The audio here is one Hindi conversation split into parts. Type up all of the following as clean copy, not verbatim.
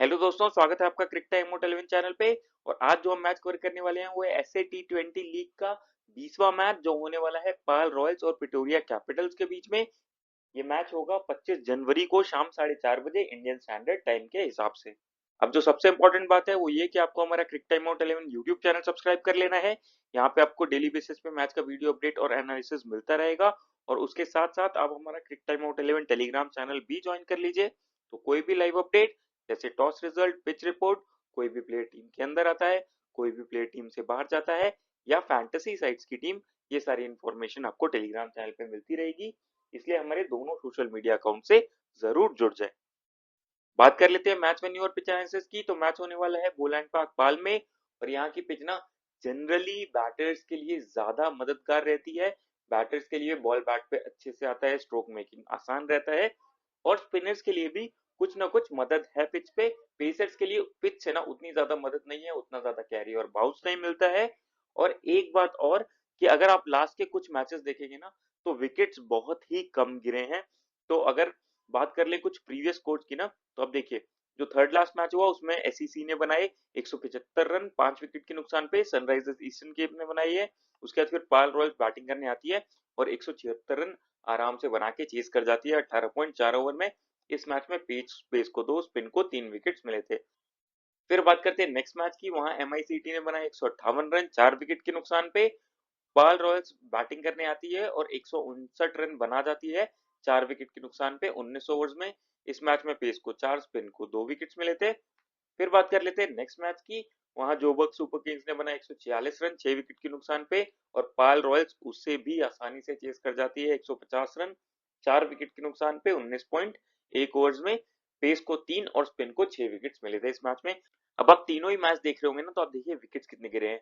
हेलो दोस्तों, स्वागत है आपका क्रिकेट टाइम मोट 11 चैनल पे। और आज जो हम मैच कवर करने वाले हैं वो है एसए टी20 लीग का 20वां मैच जो होने वाला है पायल रॉयल्स और प्रिटोरिया कैपिटल्स के बीच में। ये मैच होगा 25 जनवरी को शाम 4:30 बजे इंडियन स्टैंडर्ड टाइम के हिसाब से। अब जो सबसे इंपॉर्टेंट बात है वो ये कि आपको हमारा क्रिकेट टाइम मोट 11 यूट्यूब चैनल सब्सक्राइब कर लेना है। यहाँ पे आपको डेली बेसिस पे मैच का वीडियो अपडेट और एनालिसिस मिलता रहेगा। और उसके साथ साथ आप हमारा क्रिकेट टाइम मोट 11 टेलीग्राम चैनल भी ज्वाइन कर लीजिए। तो कोई भी लाइव अपडेट जैसे टॉस रिजल्ट, पिच रिपोर्ट, कोई भी प्लेयर टीम के अंदर आता है, कोई भी प्लेयर टीम से बाहर जाता है, या फैंटेसी साइट्स की टीम, ये सारी इंफॉर्मेशन आपको टेलीग्राम चैनल पे मिलती रहेगी। इसलिए हमारे दोनों सोशल मीडिया अकाउंट से जरूर जुड़ जाए। बात कर लेते हैं मैच वेन्यू और पिच एनालिसिस की। तो मैच होने वाला है बोलैंड पार्क पाल में। और यहाँ की पिच ना जनरली बैटर्स के लिए ज्यादा मददगार रहती है। बैटर्स के लिए बॉल बैट पे अच्छे से आता है, स्ट्रोक मेकिंग आसान रहता है। और स्पिनर्स के लिए भी कुछ ना कुछ मदद है पिच पे। पेसर्स के लिए पिच से ना उतनी ज्यादा मदद नहीं है, उतना ज्यादा कैरी और बाउंस नहीं मिलता है। और एक बात और कि अगर आप लास्ट के कुछ मैचेस देखेंगे ना तो विकेट्स बहुत ही कम गिरे हैं। तो अगर बात कर ले कुछ प्रीवियस स्कोर्स की ना, तो अब देखिए जो थर्ड लास्ट मैच हुआ उसमें एसईसी ने बनाए 175 रन 5 विकेट के नुकसान पे, सनराइजर्स ईस्टर्न केप ने बनाई है। उसके बाद फिर पायल रॉयल्स बैटिंग करने आती है और 176 रन आराम से बना के चेस कर जाती है 18.4 ओवर में। इस मैच में पेस को 2, स्पिन को 3 विकेट्स मिले थे। फिर बात करते हैं नेक्स्ट मैच की। वहां एमआईसीटी ने बनाए 158 रन 4 विकेट के नुकसान पे। पायल रॉयल्स बैटिंग करने आती है और 159 रन बना जाती है 4 विकेट के नुकसान पे 19 ओवर्स में। इस मैच में पेस को 4, स्पिन को 2 विकेट्स मिले थे। फिर बात कर लेते हैं नेक्स्ट मैच की। वहां जोबर्ग सुपर किंग्स ने बनाए 146 रन 6 विकेट के नुकसान पे। और पायल रॉयल्स उससे भी आसानी से चेस कर जाती है 150 रन 4 विकेट के नुकसान पे 19.1 ओवर्स में। पेस को 3 और स्पिन को 6 विकेट्स मिले थे इस मैच में। अब आप तीनों ही मैच देख रहे होंगे ना, तो आप देखिए विकेट्स कितने गिरे हैं।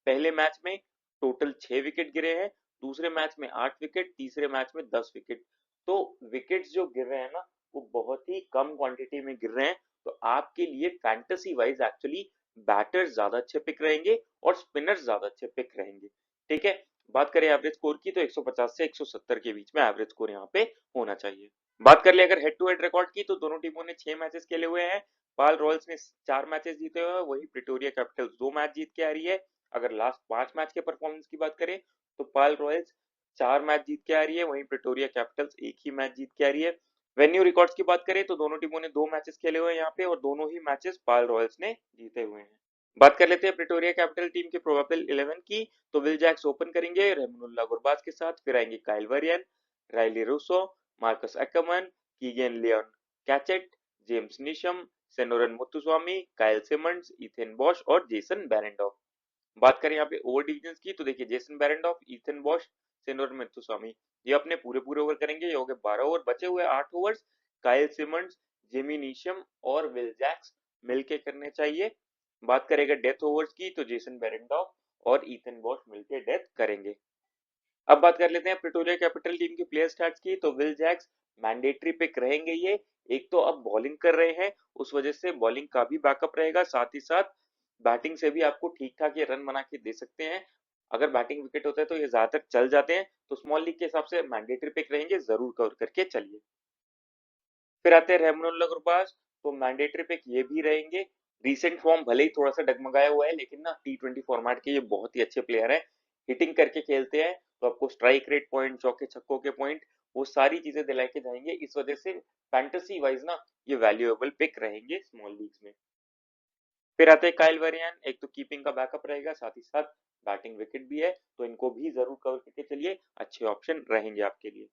पहले मैच में टोटल 6 विकेट गिरे हैं, दूसरे मैच में 8 विकेट, तीसरे मैच में 10 विकेट। तो विकेट्स जो गिर रहे हैं ना वो बहुत ही कम क्वांटिटी में गिर रहे हैं। तो आपके लिए फैंटेसी वाइज एक्चुअली बैटर्स ज्यादा अच्छे पिक रहेंगे और स्पिनर्स ज्यादा अच्छे पिक रहेंगे। ठीक है। बात करें एवरेज स्कोर की तो 150 से 170 के बीच में एवरेज स्कोर यहाँ पे होना चाहिए। बात कर ले अगर हेड टू हेड रिकॉर्ड की तो दोनों टीमों ने 6 मैचेस खेले हुए हैं। पाल रॉयल्स ने 4 मैचेस जीते हुए हैं, वही प्रिटोरिया कैपिटल्स 2 मैच जीत के आ रही है। अगर लास्ट 5 मैच के परफॉर्मेंस की बात करें तो पाल रॉयल्स 4 मैच जीत के आ रही है, वहीं प्रिटोरिया कैपिटल्स एक ही मैच जीत के आ रही है। वेन्यू रिकॉर्ड्स की बात करें तो दोनों टीमों ने 2 मैचेस खेले हुए हैं यहाँ पे और दोनों ही मैचेस पायल रॉयल्स ने जीते हुए हैं। बात कर लेते हैं प्रिटोरिया कैपिटल टीम के प्रोबेबल 11 की। तो विल जैक्स ओपन करेंगे रहमानुल्लाह गुरबाज के साथ, फिर आएंगे Kyle Verreynne, Rilee Rossouw, Marques Ackermann, Keegan Lion Cachet, James Neesham, Senuran Muthusamy, Kyle Simmonds, Ethan Bosch और जेसन बेरेंडॉफ। बात करें यहाँ पे ओवर डिविजन की तो देखिए Jason Behrendorff, Ethan Bosch, Senuran Muthusamy ये अपने पूरे पूरे ओवर करेंगे। ये हो गए 12 ओवर, बचे हुए 8 overs Kyle Symonds, Jamie Neesham और विल जैक्स मिलके करने चाहिए। बात करेगा डेथ ओवर्स की तो जेसन बेरेंडॉफ और इथन बॉश मिलके डेथ करेंगे। अब बात कर लेते हैं प्रिटोरिया कैपिटल टीम के प्लेयर स्टैट्स की। तो विल जैक्स मैंडेटरी पिक रहेंगे ये। एक तो अब बॉलिंग कर रहे हैं उस वजह से बॉलिंग का भी बैकअप रहेगा, साथ ही साथ बैटिंग से भी आपको ठीक ठाक ये रन बना के दे सकते हैं। अगर बैटिंग विकेट होता है तो ये ज्यादातर चल जाते हैं, तो स्मॉल लीग के हिसाब से मैंडेटरी पिक रहेंगे, जरूर कवर करके चलिए। फिर आते हैं रहमानुल्लाह गुरबाज। तो मैंडेटरी पिक ये भी रहेंगे। रीसेंट फॉर्म भले ही थोड़ा सा डगमगाया हुआ है लेकिन ना टी20 फॉर्मेट के ये बहुत ही अच्छे प्लेयर हैं। हिटिंग करके खेलते हैं तो आपको स्ट्राइक रेट पॉइंट, चौके छक्कों के पॉइंट, वो सारी चीजें दिला के जाएंगे। इस वजह से फैंटेसी वाइज ना ये वैल्यूएबल पिक रहेंगे स्मॉल लीग्स में। फिर आते हैं काइल वेरियन। एक तो कीपिंग का बैकअप रहेगा, साथ ही साथ बैटिंग विकेट भी है, तो इनको भी जरूर कवर करके चलिए, अच्छे ऑप्शन रहेंगे आपके लिए।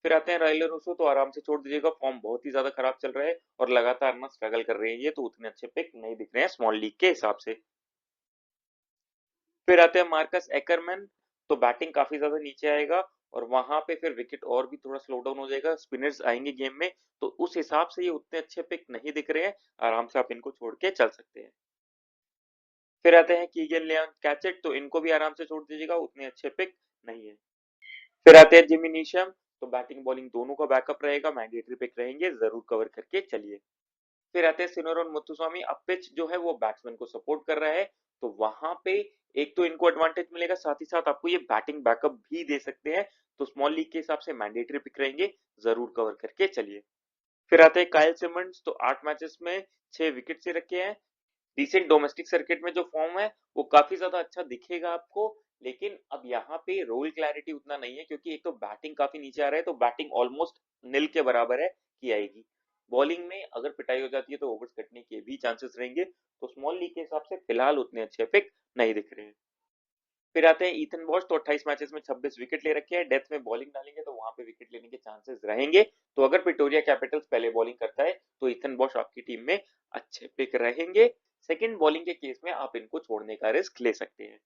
फिर आते हैं राइलर रूसो। तो आराम से छोड़ दीजिएगा, फॉर्म बहुत ही ज्यादा खराब चल रहा है और लगातार ना स्ट्रगल कर रहे हैं ये, तो उतने अच्छे पिक नहीं दिख रहे हैं स्मॉल लीग के हिसाब से। फिर आते हैं मार्कस एकरमैन। तो बैटिंग काफी ज्यादा नीचे आएगा और वहां पे फिर विकेट और भी थोड़ा स्लो डाउन हो जाएगा, स्पिनर्स आएंगे गेम में, तो उस हिसाब से ये उतने अच्छे पिक नहीं दिख रहे हैं। आराम से आप इनको छोड़ के चल सकते हैं। फिर आते हैं कीगन लियोन कैचेट। तो इनको भी आराम से छोड़ दीजिएगा, उतने अच्छे पिक नहीं है। फिर आते हैं जिमी नीशम। तो बैटिंग बॉलिंग दोनों का बैकअप रहेगा, मैंडेटरी पिक रहेंगे, जरूर कवर करके चलिए। फिर आते हैं सिनोरन मुत्तुस्वामी। अब पिच जो है वो बैट्समैन को सपोर्ट कर रहा है, तो वहां पे एक तो इनको एडवांटेज मिलेगा, साथ ही साथ आपको ये बैटिंग बैकअप भी दे सकते हैं। तो स्मॉल लीग के हिसाब से मैंडेटरी पिक रहेंगे, जरूर कवर करके चलिए। फिर आते हैं काइल सिमंड्स, तो 8 मैचेस में 6 विकेट से रखे हैं। रिसेंट डोमेस्टिक सर्किट में जो फॉर्म है वो काफी ज्यादा अच्छा दिखेगा आपको, लेकिन अब यहाँ पे रोल क्लैरिटी उतना नहीं है क्योंकि एक तो बैटिंग काफी नीचे आ रहा है, तो बैटिंग ऑलमोस्ट निल के बराबर है की आएगी। बॉलिंग में अगर पिटाई हो जाती है तो ओवर्स कटने के भी चांसेस रहेंगे, तो स्मॉल लीग के हिसाब से फिलहाल उतने अच्छे पिक नहीं दिख रहे हैं। फिर आते हैं ईथन बॉश, तो 28 मैचेस में 26 विकेट ले रखे हैं। डेथ में बॉलिंग डालेंगे तो वहां पे विकेट लेने के चांसेस रहेंगे, तो अगर प्रिटोरिया कैपिटल्स पहले बॉलिंग करता है तो ईथन बॉश आपकी टीम में अच्छे पिक रहेंगे। सेकंड बॉलिंग के केस में आप इनको छोड़ने का रिस्क ले सकते हैं।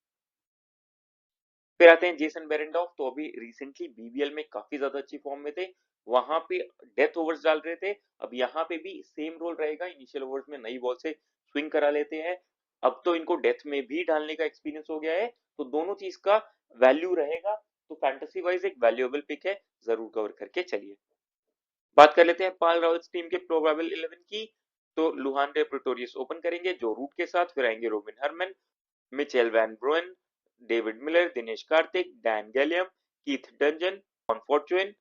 फिर आते हैं जेसन बेरेंडॉफ, तो अभी रिसेंटली बीबीएल में काफी ज्यादा अच्छी फॉर्म में थे, वहां पे डेथ ओवर्स डाल रहे थे। अब यहाँ पे भी सेम रोल रहेगा, इनिशियल ओवर्स में नई बॉल से स्विंग करा लेते हैं। अब तो इनको डेथ में भी डालने का एक्सपीरियंस हो गया है, तो दोनों चीज का वैल्यू रहेगा, तो फैंटेसी वाइज एक वैल्यूएबल पिक है, जरूर कवर करके चलिए। बात कर लेते हैं पाल रॉयल्स टीम के प्रोबेबल 11 की, तो लुहान डे प्रिटोरियस ओपन करेंगे जो रूट के साथ, फिर आएंगे Robin Hermann, Mitchell van Buuren, David Miller, Dinesh Karthik, Dane Galliem, Keith Dudgeon, John Fortuin,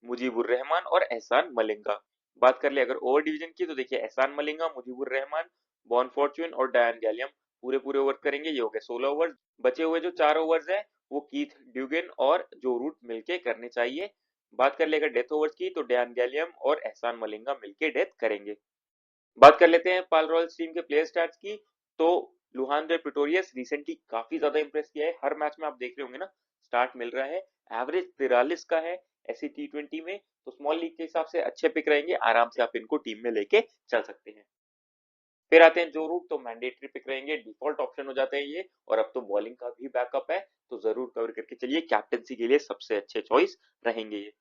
Mujeeb Rahman और एहसान मलिंगा। बात कर ले अगर ओवर डिवीजन की, तो देखिए एहसान मलिंगा, मुजीबुर रहमान, बॉन फॉर्चून और डायन गैलियम पूरे पूरे ओवर करेंगे, ये हो गए 16 ओवर। बचे हुए जो 4 ओवर्स है वो कीथ ड्यूगन और जो रूट मिलके करने चाहिए। बात कर ले अगर डेथ ओवर्स की, तो डैन गैलियम और एहसान मलिंगा मिलके डेथ करेंगे। बात कर लेते हैं पाल रॉयल्स टीम के प्लेयर स्टैट्स की, तो लुहान डे प्रिटोरियस रिसेंटली काफी ज्यादा इंप्रेस किया है, हर मैच में आप देख रहे होंगे ना स्टार्ट मिल रहा है। एवरेज 43 का है ऐसी T20 में, तो स्मॉल लीग के हिसाब से अच्छे पिक रहेंगे, आराम से आप इनको टीम में लेके चल सकते हैं। फिर आते हैं जो रूट, तो मैंडेटरी पिक रहेंगे, डिफॉल्ट ऑप्शन हो जाते हैं ये, और अब तो बॉलिंग का भी बैकअप है, तो जरूर कवर करके चलिए, कैप्टनसी के लिए सबसे अच्छे चॉइस रहेंगे ये।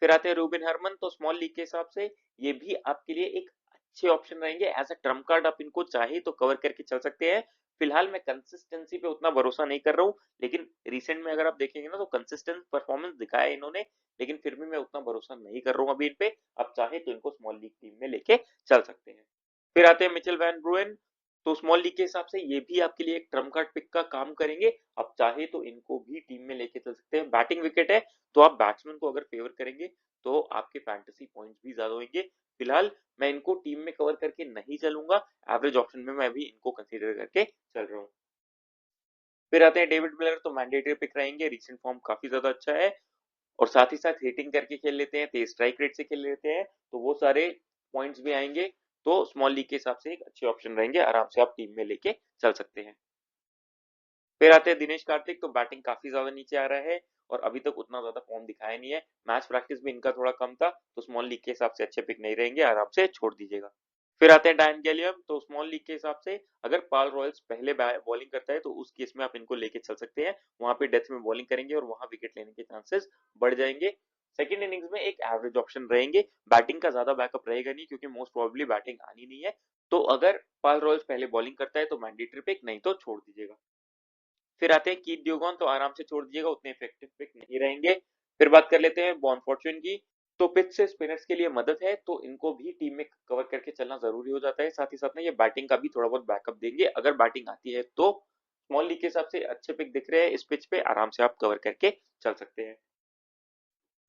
फिर आते हैं रूबिन हरमन, तो स्मॉल लीग के हिसाब से ये भी आपके लिए एक अच्छे ऑप्शन रहेंगे, एज अ ट्रम्प कार्ड आप इनको चाहे तो कवर करके चल सकते हैं। फिलहाल मैं कंसिस्टेंसी पे उतना भरोसा नहीं कर रहा हूँ, लेकिन रिसेंट में अगर आप देखेंगे ना तो कंसिस्टेंट परफॉर्मेंस दिखाया है इन्होंने, लेकिन फिर भी मैं उतना भरोसा नहीं कर रहा हूँ अभी इन पे। आप चाहे तो इनको स्मॉल लीग टीम में लेके चल सकते हैं। फिर आते हैं मिचेल वैन ब्रुएन, तो स्मॉल लीग के हिसाब से ये भी आपके लिए एक ट्रम्प कार्ड पिक का काम करेंगे, आप चाहे तो इनको भी टीम में लेके चल सकते हैं। बैटिंग विकेट है, तो आप बैट्समैन को अगर फेवर करेंगे तो आपके फैंटेसी पॉइंट्स भी ज्यादा होंगे। फिलहाल मैं इनको टीम में कवर करके नहीं चलूंगा, एवरेज ऑप्शन में मैं भी इनको कंसीडर करके चल रहा हूँ। फिर आते हैं डेविड मिलर, तो मैंडेटरी पिक रहेंगे, रिसेंट फॉर्म काफी ज्यादा अच्छा है, और साथ ही साथ हिटिंग करके खेल लेते हैं, तेज स्ट्राइक रेट से खेल लेते हैं, तो वो सारे पॉइंट्स भी आएंगे, तो स्मॉल लीग के हिसाब से एक अच्छे ऑप्शन रहेंगे, आराम से आप टीम में लेके चल सकते हैं। फिर आते हैं दिनेश कार्तिक, तो बैटिंग काफी ज्यादा नीचे आ रहा है और अभी तक उतना ज्यादा फॉर्म दिखाया नहीं है, मैच प्रैक्टिस भी इनका थोड़ा कम था, तो स्मॉल लीग के हिसाब से अच्छे पिक नहीं रहेंगे, आराम से छोड़ दीजिएगा। फिर आते हैं डायन गैलियम, तो स्मॉल लीग के हिसाब से अगर पाल रॉयल्स पहले बॉलिंग करता है तो उस केस में आप इनको लेके चल सकते हैं, वहां पे डेथ में बॉलिंग करेंगे और वहां विकेट लेने के चांसेस बढ़ जाएंगे। सेकंड इनिंग्स में एक एवरेज ऑप्शन रहेंगे, बैटिंग का ज्यादा बैकअप रहेगा नहीं क्योंकि मोस्ट प्रोबेबली बैटिंग आनी नहीं है, तो अगर पाल रॉयल्स पहले बॉलिंग करता है तो मैंडेटरी पिक, नहीं तो छोड़ दीजिएगा। फिर आते हैं कीथ ड्यूगॉन, तो आराम से छोड़ दीजिएगा, उतने इफेक्टिव पिक नहीं रहेंगे। फिर बात कर लेते हैं बॉन फॉर्चून की, तो पिच से स्पिनर्स के लिए मदद है, तो इनको भी टीम में कवर करके चलना जरूरी हो जाता है, साथ ही साथ में ये बैटिंग का भी थोड़ा बहुत बैकअप देंगे, अगर बैटिंग आती है तो स्मॉल लीग के हिसाब से अच्छे पिक दिख रहे हैं इस पिच पे, आराम से आप कवर करके चल सकते हैं।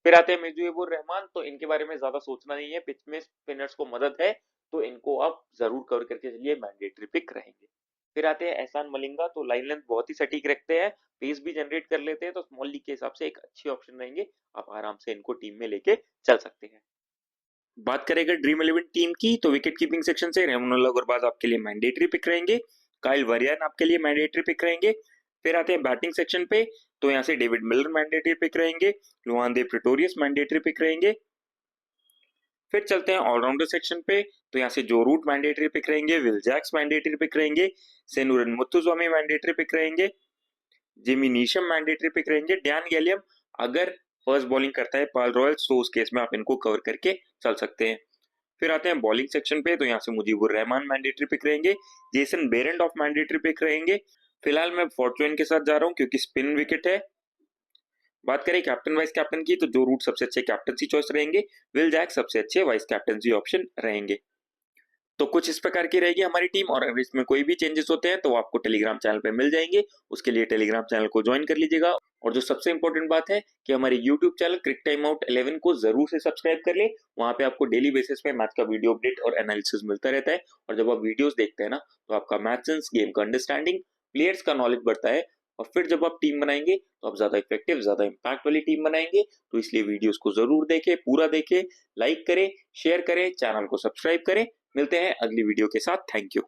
फिर आते हैं मुजीबुर रहमान, तो इनके बारे में ज्यादा सोचना नहीं है, पिच में स्पिनर्स को मदद है, तो इनको आप जरूर कवर करके चलिए, मैंडेटरी पिक रहेंगे। फिर आते हैं एहसान मलिंगा, तो लाइन लेंथ बहुत ही सटीक रखते हैं, पेस भी जनरेट कर लेते हैं, तो स्मॉल लीग के हिसाब से एक अच्छे ऑप्शन रहेंगे, आप आराम से इनको टीम में लेके चल सकते हैं। बात करेंगे ड्रीम 11 टीम की, तो विकेट कीपिंग सेक्शन से रेमोनुल्लाह गुरबाज आपके लिए मैंडेटरी पिक रहेंगे, काइल वरियन आपके लिए मैंडेटरी पिक रहेंगे। फिर आते हैं बैटिंग सेक्शन पे, तो यहाँ से डेविड मिलर मैंडेटरी पिक रहेंगे, लुआन दे प्रिटोरियस मैंडेटरी पिक रहेंगे। फिर चलते हैं ऑलराउंडर सेक्शन पे, तो यहाँ से जो रूट मैंडेटरी पिक रहेंगे, विल जैक्स मैंडेटरी पिक रहेंगे, सेनुरन मुत्तुस्वामी मैंडेटरी पिक रहेंगे, जिमी नीशम मैंडेटरी पिक रहेंगे, डैन गैलियम अगर फर्स्ट बॉलिंग करता है पाल रॉयल्स तो उस केस में आप इनको कवर करके चल सकते हैं। फिर आते हैं बॉलिंग सेक्शन पे, तो यहाँ से मुजीबुर रहमान मैंडेटरी पिक रहेंगे, जेसन बेरेंडॉफ मैंडेटरी पिक रहेंगे। फिलहाल मैं फॉर्चून के साथ जा रहा हूँ क्योंकि स्पिन विकेट है। बात करें कैप्टन वाइस कैप्टन की, तो जो रूट सबसे अच्छे कैप्टनसी चॉइस रहेंगे, विल जैक सबसे अच्छे वाइस कैप्टनसी ऑप्शन रहेंगे। तो कुछ इस प्रकार की रहेगी हमारी टीम, और अगर इसमें कोई भी चेंजेस होते हैं तो आपको टेलीग्राम चैनल पे मिल जाएंगे, उसके लिए टेलीग्राम चैनल को ज्वाइन कर लीजिएगा। और जो सबसे इंपॉर्टेंट बात है कि हमारे यूट्यूब चैनल क्रिक टाइम आउट 11 को जरूर से सब्सक्राइब कर ले। वहां पे आपको डेली बेसिस पे मैथ का वीडियो अपडेट और एनालिसिस मिलता रहता है। और जब आप वीडियोस देखते हैं ना, तो आपका मैथ सेंस, गेम का अंडरस्टैंडिंग, प्लेयर्स का नॉलेज बढ़ता है। और फिर जब आप टीम बनाएंगे तो आप ज्यादा इफेक्टिव, ज्यादा इम्पैक्ट वाली टीम बनाएंगे। तो इसलिए वीडियोस को जरूर देखें, पूरा देखें, लाइक करें, शेयर करें, चैनल को सब्सक्राइब करें। मिलते हैं अगली वीडियो के साथ। Thank you.